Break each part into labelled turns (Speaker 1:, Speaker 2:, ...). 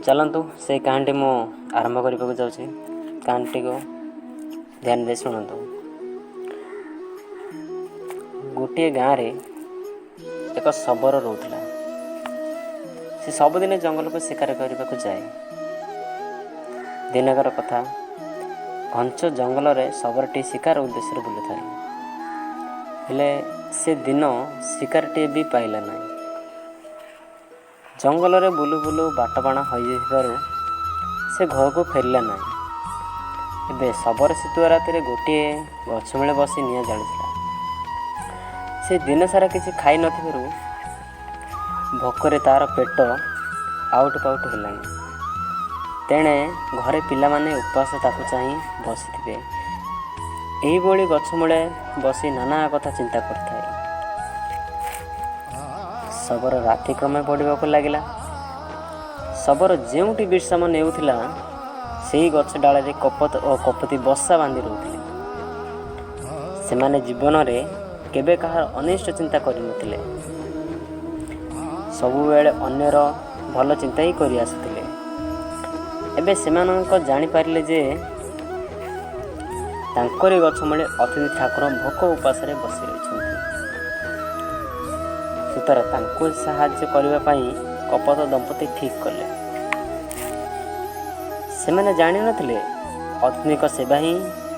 Speaker 1: चलतु से कहानी मु आरंभ करने जाऊँगी। कहानी को ध्यान दे शुणु। गोटे गाँव में एक शबर रोला। से सबुदिन जंगल को शिकार करने को जाए। दिनकर कथा, घंच जंगल में शबरटी शिकार उद्देश्य बुलू था। हेले से दिन शिकारटी भी पाइला नहीं। जंगल में बुलू बुलू बाटबाण हो से घर को फेरला नहीं। एबे शबर शीतुआ राति गोटे गछमूले बसी निआं जालुला। से दिन सारा किसी खाई नथिबारु भोकरे तार पेट आउट पाउट हेलानी। तेणे घरे पिला माने उपवास ताकू चाही बसीथिबे। एही भली गछमूले बसी नाना कथा चिंता करथाए। शबर राति क्रमे बढ़िबाकू लागिला। शबर जेउठी विश्राम नेउथिला सेही गछ डाଳରେ कपत और कपति बसा बांधि रहुथिले। सेमाने जीवन रे केबे कहार अनिष्ट चिंता करि नथिले। सबु बेले अन्यर भल चिंता ही करि आसुथिले। एबे सेमानंक जानि पारिले जे तांकरी गछमूले अतिथि ठाकुर भोक उपास रे बसी रहिछन्ति। सुतर तांको साहाय्य करबा पई कपत दंपति ठीक कले। सेमाने जानि नथिले अतिथिक सेवा ही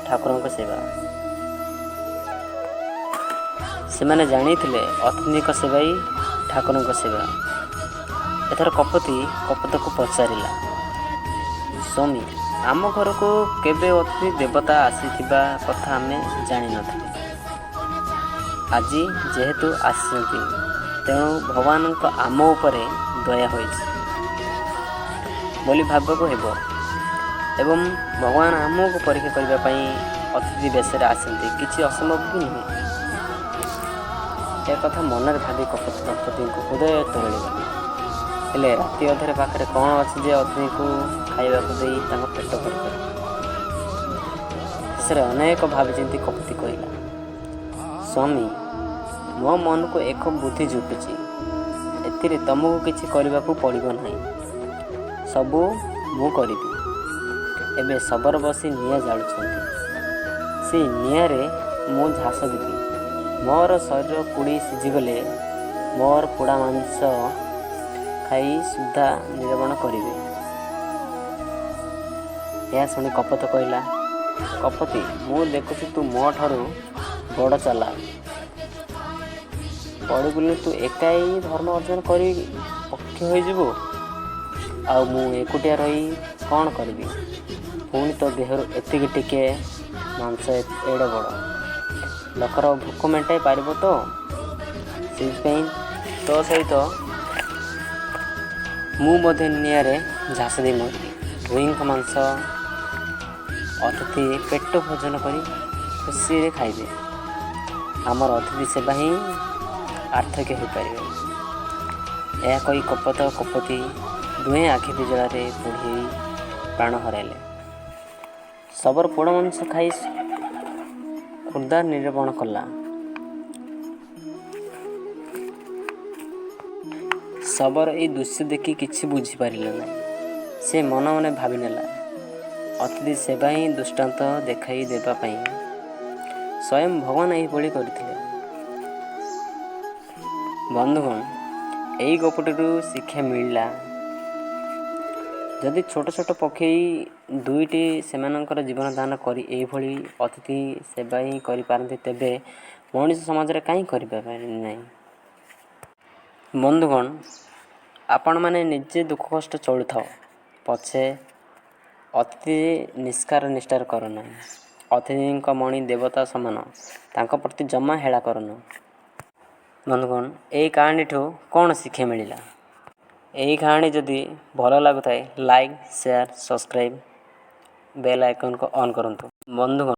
Speaker 1: ठाकुरଙ୍କ सेवा। सेमाने जानिथिले अतिथिक सेवा ही ठाकुरଙ୍କ सेवा। एथर कपति कपत को पचारिला, स्वामी आम घर को केबे अतिथि देवता आसीथिबा कथा आमे जानि नथिले। आज जेहेतु आसिसंती तेणु भगवान आम उपरे दया होइछि बोली भाबको हेबो। एवं भगवान आमको परीक्षा करने पई अतिथि बेसरे आसती किसी असंभव भी नुहे। एक कथा मन में भावी कपत दंपति को हृदय तोड़गला। हेले राति अधरे पाखे कौन अच्छी जे अतिथि को खाइबा दे पेट भर। शेष अनेक भावी चिंती कपति कहला, स्वामी मो मन को एक बुद्धि जुटुची। एथिरे तुमको किछि करबा को पड़िबो नाही, सबू मु करिबी। एबे शबर बसी निआं जालुछन्ति। से निआं रे मु झास देबी। मोर शरीर पुड़ी सिझिगले मोर पोड़ा मांस खाई सुधा निर्माण करिवे। यह शुणी कपत कहला, कपति मु देखुछि तू मो ठारू बड़ चला। पड़ी बुले तू एकाई धर्म अर्जन करी पक्ष हो जीवु। आ मु एकुटिया रही कौन करी। पुणी तो देहर एतिक टिके मांस एड़े बड़ लोकर भोक मेटाई पार तो से तो सहित मुझे निआरे झास दे मरबी। दुईक मांस अतिथि पेट भोजन करी खुशी रे खाइबे। आमर अतिथि सेवा ही आर्थिक हो पारे। यह कही कपत कपति दुहें आखि बिजला पोड़ी प्राण हराइले। शबर पोड़ मांस खाई क्षुधा निर्वाण कला। शबर ए दृश्य देखी किछि बुझी पारिला नहीं। से मन मन भावी नेला अतिथि सेवा ही दृष्टांत देखाई देबा पई स्वयं भगवान एही भली करथिले। बंधुगण एही गपटरू शिक्षा मिलला जदि छोट छोट पक्षी दुईटी सेमानंकर जीवन दान करी एही भली अतिथि सेवा ही करि पारंती तेबे मनुष्य समाज रे काई करि पारबे नहीं। बंधुगण आपण माने निजे दुख कष्ट चलुथाओ पछे अतिथि निष्कार निष्ठार कर नहीं। अतिथि मणि देवता समान तांको प्रति जमा हेला करन। बंधुगण यही कहानी ठू कौन शिक्षा मिलला? यही कहानी जदि भल लगुए like share subscribe bell icon को ऑन करंतु। बंधुगण